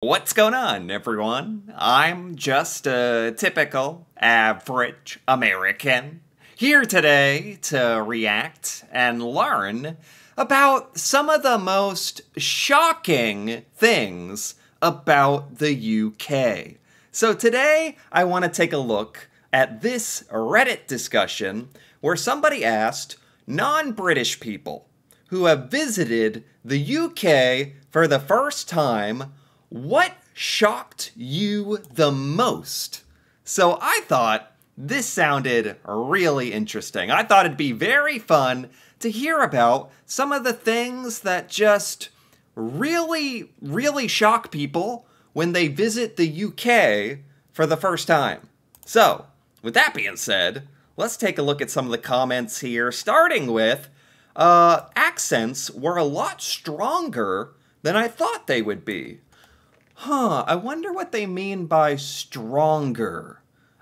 What's going on, everyone? I'm just a typical, average American, here today to react and learn about some of the most shocking things about the UK. So today, I want to take a look at this Reddit discussion where somebody asked non-British people who have visited the UK for the first time, what shocked you the most? So I thought this sounded really interesting. I thought it'd be very fun to hear about some of the things that just really shock people when they visit the UK for the first time. So, with that being said, let's take a look at some of the comments here, starting with accents were a lot stronger than I thought they would be. I wonder what they mean by stronger.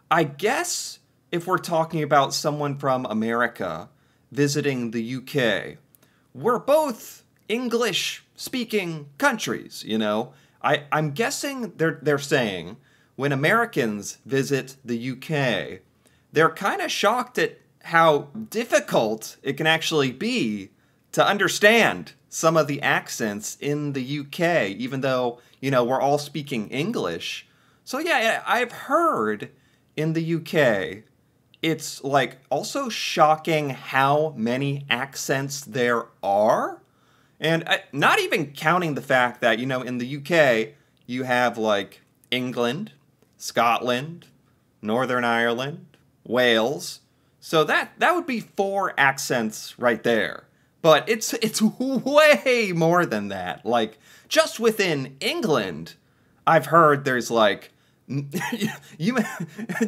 I guess if we're talking about someone from America visiting the UK, we're both English-speaking countries, you know? I'm guessing they're saying when Americans visit the UK, they're kind of shocked at how difficult it can actually be to understand some of the accents in the UK, even though, you know, we're all speaking English. So yeah, I've heard in the UK, it's like also shocking how many accents there are. And not even counting the fact that, you know, in the UK, you have like England, Scotland, Northern Ireland, Wales. So that would be 4 accents right there. But it's way more than that. Like, just within England, I've heard there's like, you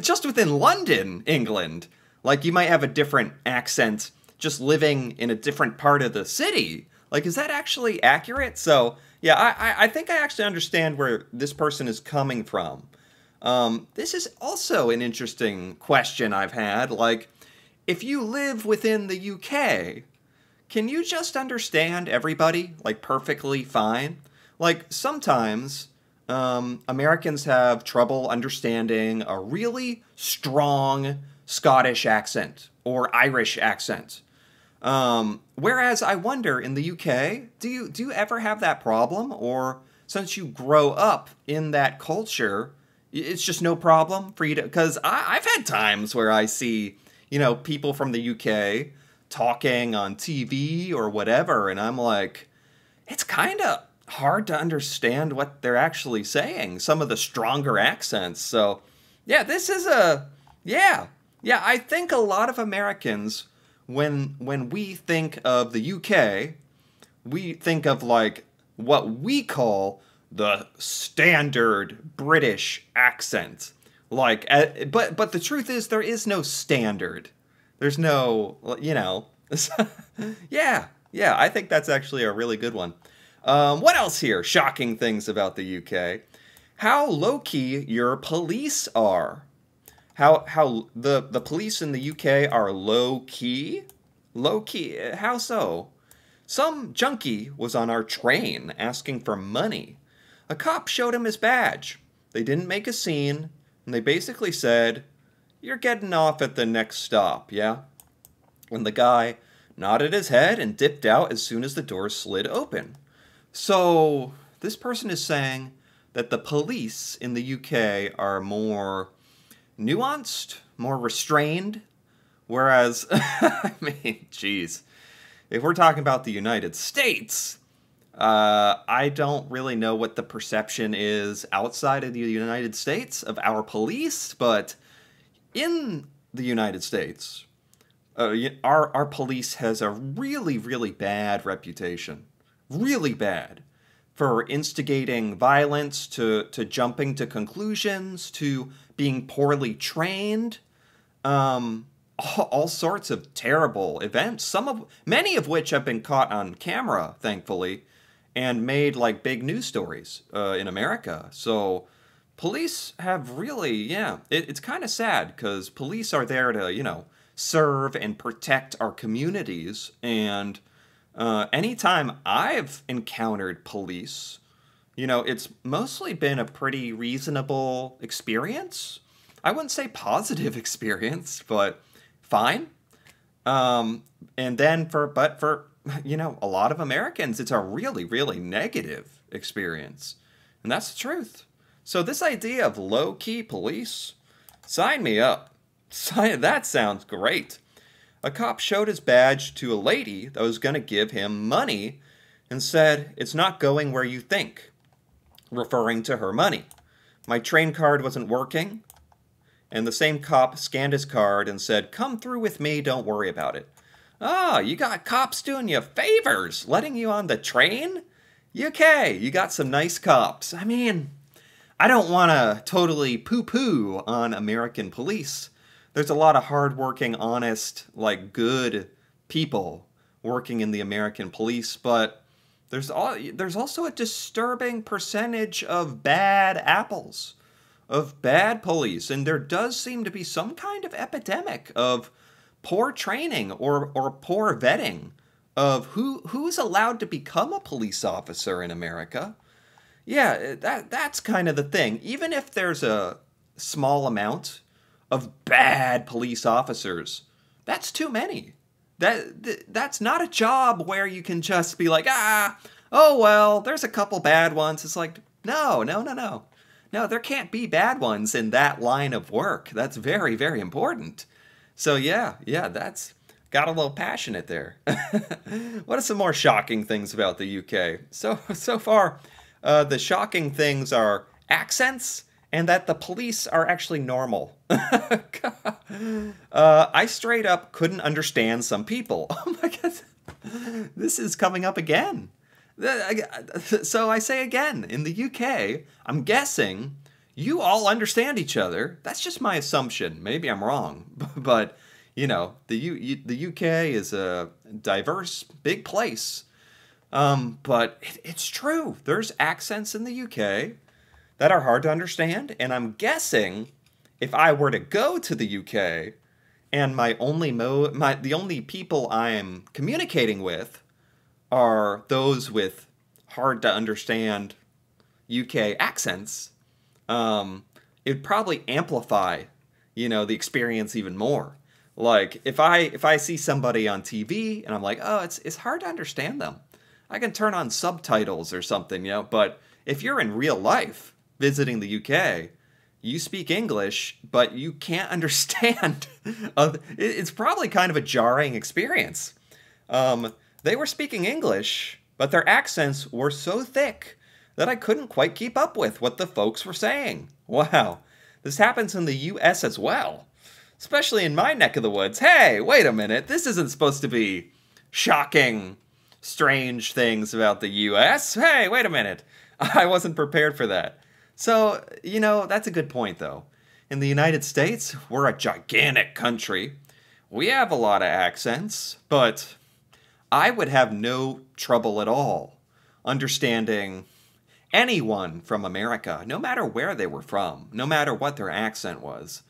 just within London, England, like you might have a different accent just living in a different part of the city. Like, is that actually accurate? So, yeah, I think I actually understand where this person is coming from. This is also an interesting question I've had. Like, if you live within the UK, can you just understand everybody, like, perfectly fine? Like, sometimes Americans have trouble understanding a really strong Scottish accent or Irish accent. Whereas I wonder in the UK, do you ever have that problem? Or since you grow up in that culture, it's just no problem for you to... Because I've had times where I see, you know, people from the UK talking on TV or whatever, and I'm like, it's kind of hard to understand what they're actually saying, some of the stronger accents. So, yeah, this is yeah, I think a lot of Americans, when we think of the UK, we think of like what we call the standard British accent. Like, but the truth is there is no standard. There's no, you know, yeah, I think that's actually a really good one. What else here? Shocking things about the UK. How low-key your police are. How the police in the UK are low-key? Low-key? How so? Some junkie was on our train asking for money. A cop showed him his badge. They didn't make a scene, and they basically said, "You're getting off at the next stop, yeah?" And the guy nodded his head and dipped out as soon as the doors slid open. So, this person is saying that the police in the UK are more nuanced, more restrained, whereas, I mean, geez, if we're talking about the United States, I don't really know what the perception is outside of the United States of our police, but in the United States, our police has a really bad reputation. Really bad. For instigating violence, to jumping to conclusions, to being poorly trained. All sorts of terrible events, many of which have been caught on camera, thankfully, and made like big news stories in America. So police have really, yeah, it's kind of sad because police are there to, you know, serve and protect our communities. And anytime I've encountered police, it's mostly been a pretty reasonable experience. I wouldn't say positive experience, but fine. And then but for a lot of Americans, it's a really, really negative experience. And that's the truth. So this idea of low-key police, sign me up. That sounds great. A cop showed his badge to a lady that was going to give him money and said, "It's not going where you think," referring to her money. My train card wasn't working, and the same cop scanned his card and said, "Come through with me, don't worry about it." Oh, you got cops doing you favors, letting you on the train? UK, you got some nice cops. I mean, I don't want to totally poo-poo on American police. There's a lot of hardworking, honest, good people working in the American police, but there's also a disturbing percentage of bad apples, of bad police, and there does seem to be some kind of epidemic of poor training or poor vetting of who's allowed to become a police officer in America. Yeah, that's kind of the thing. Even if there's a small amount of bad police officers, that's too many. That's not a job where you can just be like, oh well, there's a couple bad ones. It's like, no. No, there can't be bad ones in that line of work. That's very, very important. So yeah, that's got a little passionate there. What are some more shocking things about the UK? So far, the shocking things are accents and that the police are actually normal. I straight up couldn't understand some people. Oh my God, this is coming up again. So I say again, in the UK, I'm guessing you all understand each other. That's just my assumption. Maybe I'm wrong, but the UK is a diverse, big place. But it's true. There's accents in the UK that are hard to understand, and I'm guessing if I were to go to the UK and the only people I'm communicating with are those with hard to understand UK accents, it'd probably amplify, the experience even more. Like if I see somebody on TV and I'm like, oh, it's hard to understand them, I can turn on subtitles or something, But if you're in real life visiting the UK, you speak English, but you can't understand. It's probably kind of a jarring experience. They were speaking English, but their accents were so thick that I couldn't quite keep up with what the folks were saying. Wow, this happens in the US as well, especially in my neck of the woods. Hey, wait a minute, this isn't supposed to be shocking, strange things about the US. Hey, wait a minute, I wasn't prepared for that. So, that's a good point, though. In the United States, we're a gigantic country. We have a lot of accents, but I would have no trouble at all understanding anyone from America, no matter where they were from, no matter what their accent was.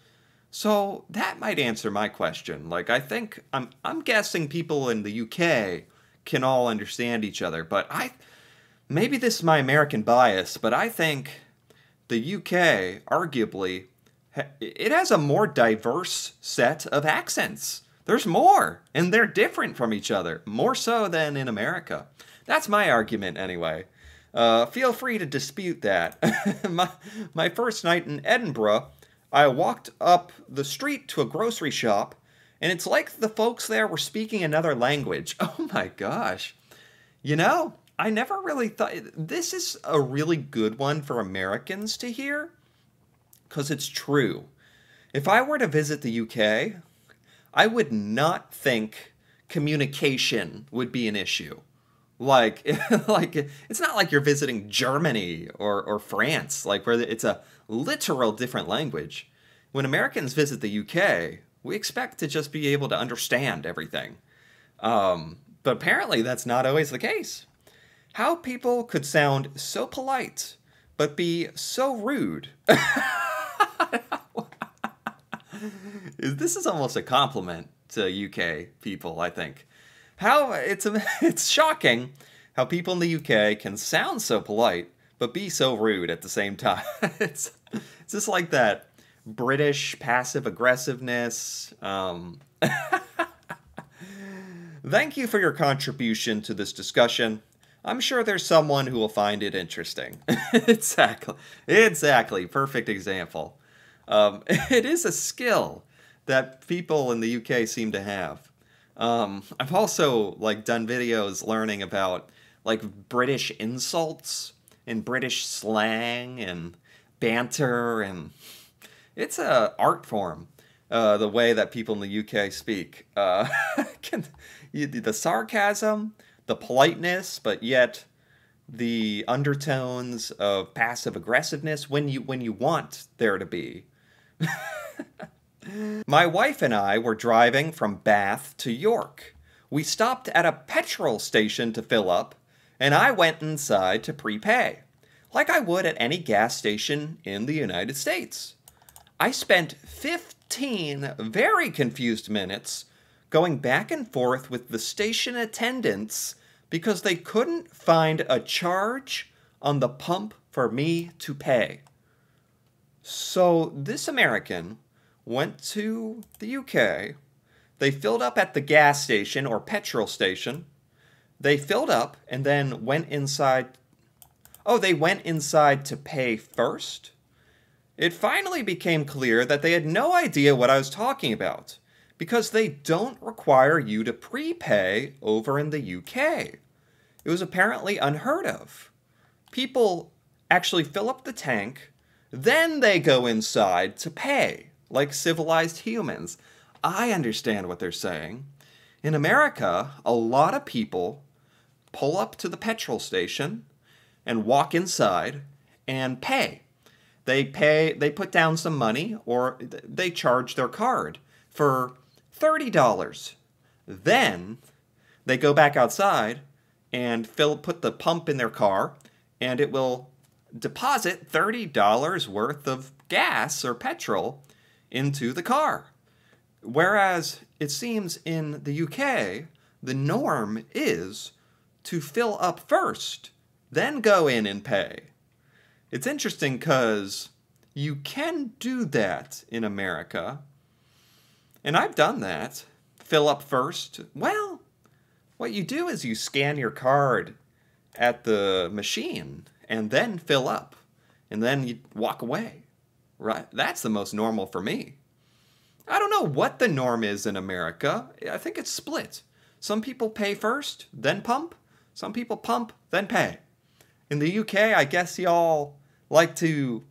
So that might answer my question. I think I'm guessing people in the UK can all understand each other, but maybe this is my American bias, but I think the UK, arguably, it has a more diverse set of accents. There's more, and they're different from each other, more so than in America. That's my argument, anyway. Feel free to dispute that. My first night in Edinburgh, I walked up the street to a grocery shop, and it's like the folks there were speaking another language. Oh my gosh. I never really thought, this is a really good one for Americans to hear, because it's true. If I were to visit the UK, I would not think communication would be an issue. It's not like you're visiting Germany or France, where it's a literal different language. When Americans visit the UK, we expect to just be able to understand everything. But apparently that's not always the case. How people could sound so polite, but be so rude. This is almost a compliment to UK people, I think. It's shocking how people in the UK can sound so polite, but be so rude at the same time. It's just like that British passive aggressiveness. Thank you for your contribution to this discussion. I'm sure there's someone who will find it interesting. Exactly. Perfect example. It is a skill that people in the UK seem to have. I've also done videos learning about British insults and British slang and banter, and it's a art form. The way that people in the UK speak, the sarcasm, the politeness, but yet the undertones of passive aggressiveness when you want there to be. My wife and I were driving from Bath to York. We stopped at a petrol station to fill up, and I went inside to prepay, like I would at any gas station in the United States. I spent 15 very confused minutes going back and forth with the station attendants because they couldn't find a charge on the pump for me to pay. So this American went to the UK. They filled up at the gas station or petrol station. They filled up and then went inside. Oh, they went inside to pay first? It finally became clear that they had no idea what I was talking about, because they don't require you to prepay over in the UK. It was apparently unheard of. People actually fill up the tank, then they go inside to pay, like civilized humans. I understand what they're saying. In America, a lot of people pull up to the petrol station and walk inside and pay. They put down some money, or they charge their card for $30. Then they go back outside and put the pump in their car, and it will deposit $30 worth of gas or petrol into the car. Whereas it seems in the UK, the norm is to fill up first, then go in and pay. It's interesting because you can do that in America. And I've done that. Fill up first. Well, what you do is you scan your card at the machine and then fill up. And then you walk away. Right? That's the most normal for me. I don't know what the norm is in America. I think it's split. Some people pay first, then pump. Some people pump, then pay. In the UK, I guess y'all like to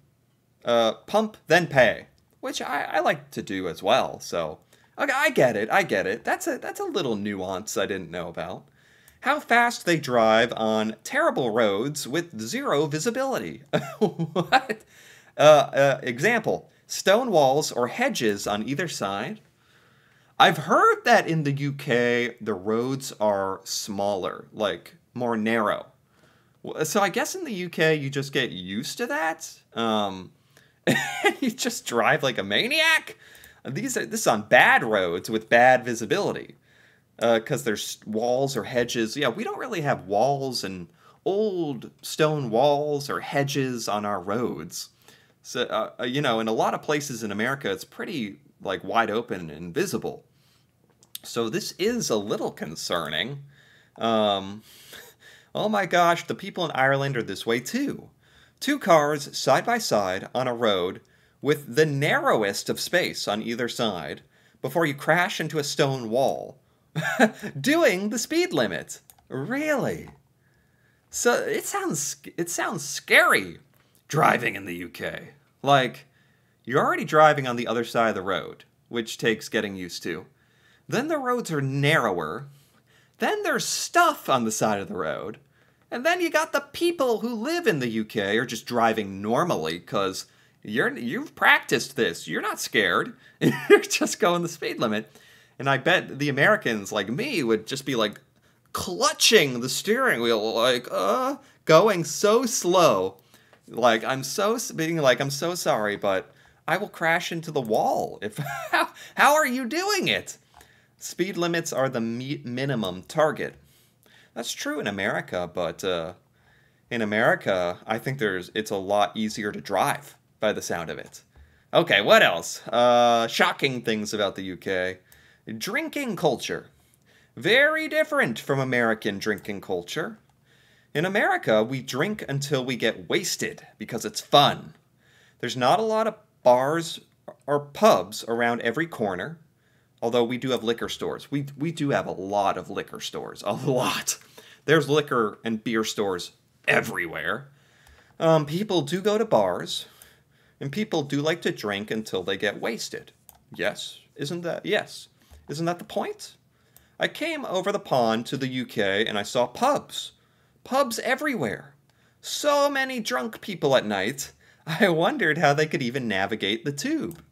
pump, then pay, which I like to do as well. So, okay, I get it. That's a little nuance I didn't know about. How fast they drive on terrible roads with zero visibility. What? Example, stone walls or hedges on either side. I've heard that in the UK, the roads are smaller, like more narrow. So I guess in the UK, you just get used to that. You just drive like a maniac. This is on bad roads with bad visibility. Because there's walls or hedges. Yeah, we don't really have walls and old stone walls or hedges on our roads. So, in a lot of places in America, it's pretty wide open and visible. So this is a little concerning. Oh my gosh, the people in Ireland are this way too. Two cars side by side on a road with the narrowest of space on either side before you crash into a stone wall. Doing the speed limit. Really? So it sounds scary driving in the UK. You're already driving on the other side of the road, which takes getting used to. Then the roads are narrower. Then there's stuff on the side of the road. And then you got the people who live in the UK are just driving normally because you've practiced this. You're not scared. You're just going the speed limit. And I bet the Americans like me would just be clutching the steering wheel, going so slow. I'm so sorry, but I will crash into the wall. How are you doing it? Speed limits are the minimum target. That's true in America, but In America, I think it's a lot easier to drive by the sound of it. Okay, what else? Shocking things about the UK. Drinking culture. Very different from American drinking culture. In America, we drink until we get wasted because it's fun. There's not a lot of bars or pubs around every corner, although we do have liquor stores. We do have a lot of liquor stores. A lot. There's liquor and beer stores everywhere. People do go to bars, and people do like to drink until they get wasted. Yes. Isn't that the point? I came over the pond to the UK and I saw pubs. Pubs everywhere. So many drunk people at night. I wondered how they could even navigate the tube.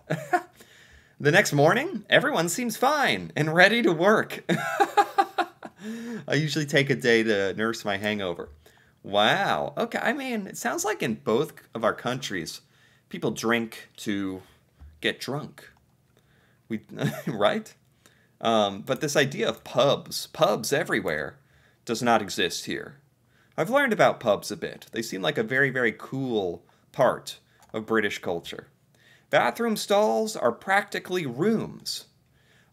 The next morning, everyone seems fine and ready to work. I usually take a day to nurse my hangover. Wow. Okay, I mean, it sounds like in both of our countries, people drink to get drunk. Right? But this idea of pubs everywhere, does not exist here. I've learned about pubs a bit. They seem like a very, very cool part of British culture. Bathroom stalls are practically rooms.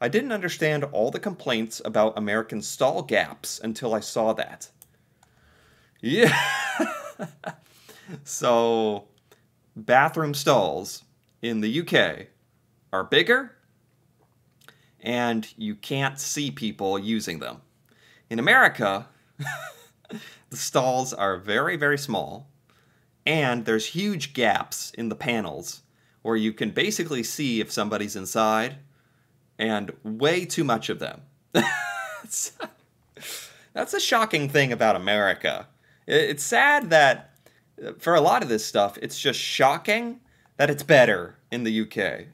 I didn't understand all the complaints about American stall gaps until I saw that. Yeah. So, bathroom stalls in the UK are bigger, and you can't see people using them. In America, the stalls are very, very small, and there's huge gaps in the panels where you can basically see if somebody's inside, and way too much of them. That's a shocking thing about America. It's sad that for a lot of this stuff, it's just shocking that it's better in the UK.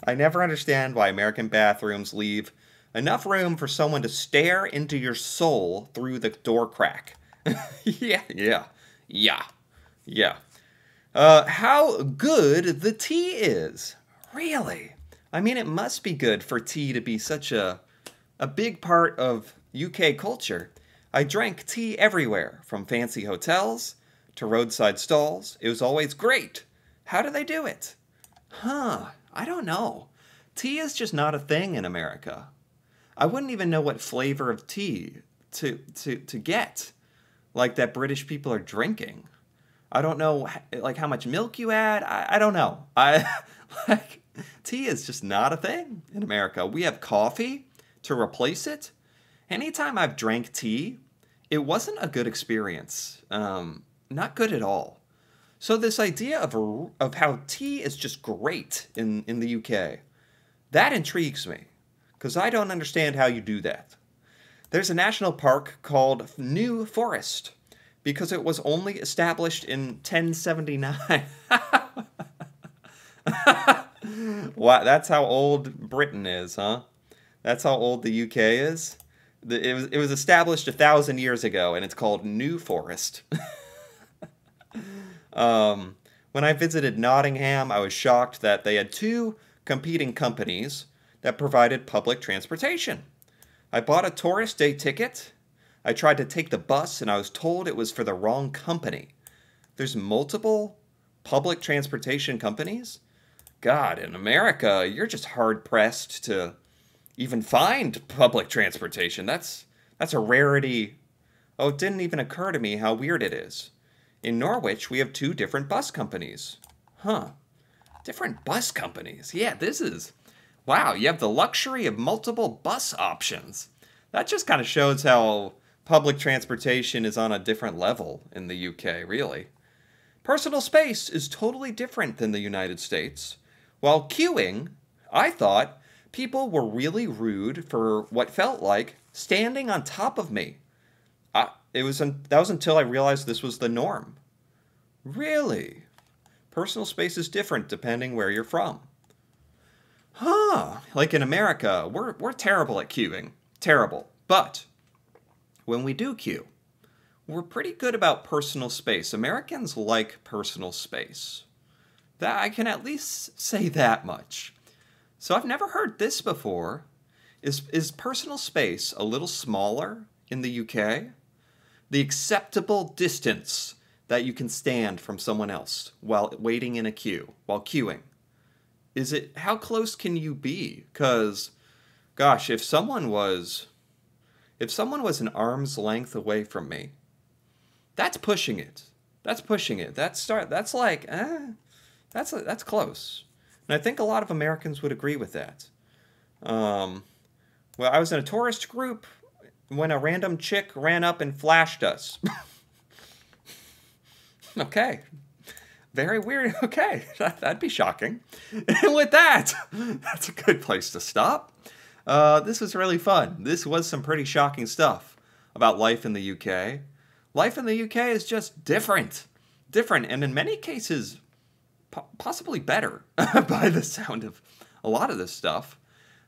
I never understand why American bathrooms leave enough room for someone to stare into your soul through the door crack. Yeah. How good the tea is. Really? I mean, it must be good for tea to be such a big part of UK culture. I drank tea everywhere, from fancy hotels to roadside stalls. It was always great. How do they do it? I don't know. Tea is just not a thing in America. I wouldn't even know what flavor of tea to get, like that British people are drinking. I don't know, like, how much milk you add. I don't know. Tea is just not a thing in America. We have coffee to replace it. Anytime I've drank tea, it wasn't a good experience. Not good at all. So this idea of how tea is just great in the UK, that intrigues me, because I don't understand how you do that. There's a national park called New Forest, because it was only established in 1079. Wow, that's how old Britain is, huh? That's how old the UK is? It was established 1,000 years ago, and it's called New Forest. When I visited Nottingham, I was shocked that they had two competing companies that provided public transportation. I bought a tourist day ticket. I tried to take the bus, and I was told it was for the wrong company. There's multiple public transportation companies? God, in America, you're just hard-pressed to even find public transportation. That's a rarity. Oh, it didn't even occur to me how weird it is. In Norwich, we have two different bus companies. Different bus companies. Yeah, wow, you have the luxury of multiple bus options. That just kind of shows how public transportation is on a different level in the UK, really. Personal space is totally different than the United States. While queuing, I thought people were really rude for what felt like standing on top of me. That was until I realized this was the norm. Really? Personal space is different depending where you're from. Like in America, we're terrible at queuing. Terrible. But when we do queue, we're pretty good about personal space. Americans like personal space. That I can at least say that much. So I've never heard this before. Is personal space a little smaller in the UK? the acceptable distance that you can stand from someone else while waiting in a queue, while queuing. How close can you be? Because, gosh, if someone was an arm's length away from me, that's pushing it. That's pushing it. That's close. And I think a lot of Americans would agree with that. Well, I was in a tourist group when a random chick ran up and flashed us. Okay. Very weird. Okay. That'd be shocking. And with that, that's a good place to stop. This was really fun. This was some pretty shocking stuff about life in the UK. Life in the UK is just different. Different, and in many cases, possibly better by the sound of a lot of this stuff.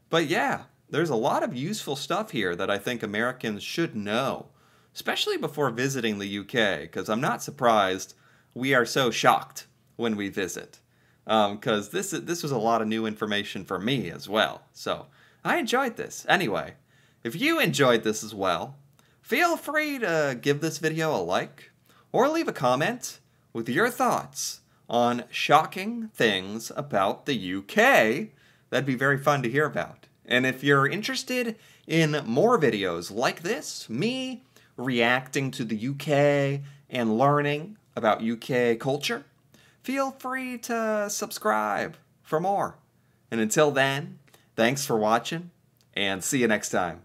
But yeah, there's a lot of useful stuff here that I think Americans should know, especially before visiting the UK, because I'm not surprised we are so shocked when we visit, because this was a lot of new information for me as well. So I enjoyed this. Anyway, if you enjoyed this as well, feel free to give this video a like or leave a comment with your thoughts on shocking things about the UK. That'd be very fun to hear about. And if you're interested in more videos like this, me reacting to the UK and learning about UK culture, feel free to subscribe for more. And until then, thanks for watching, and see you next time.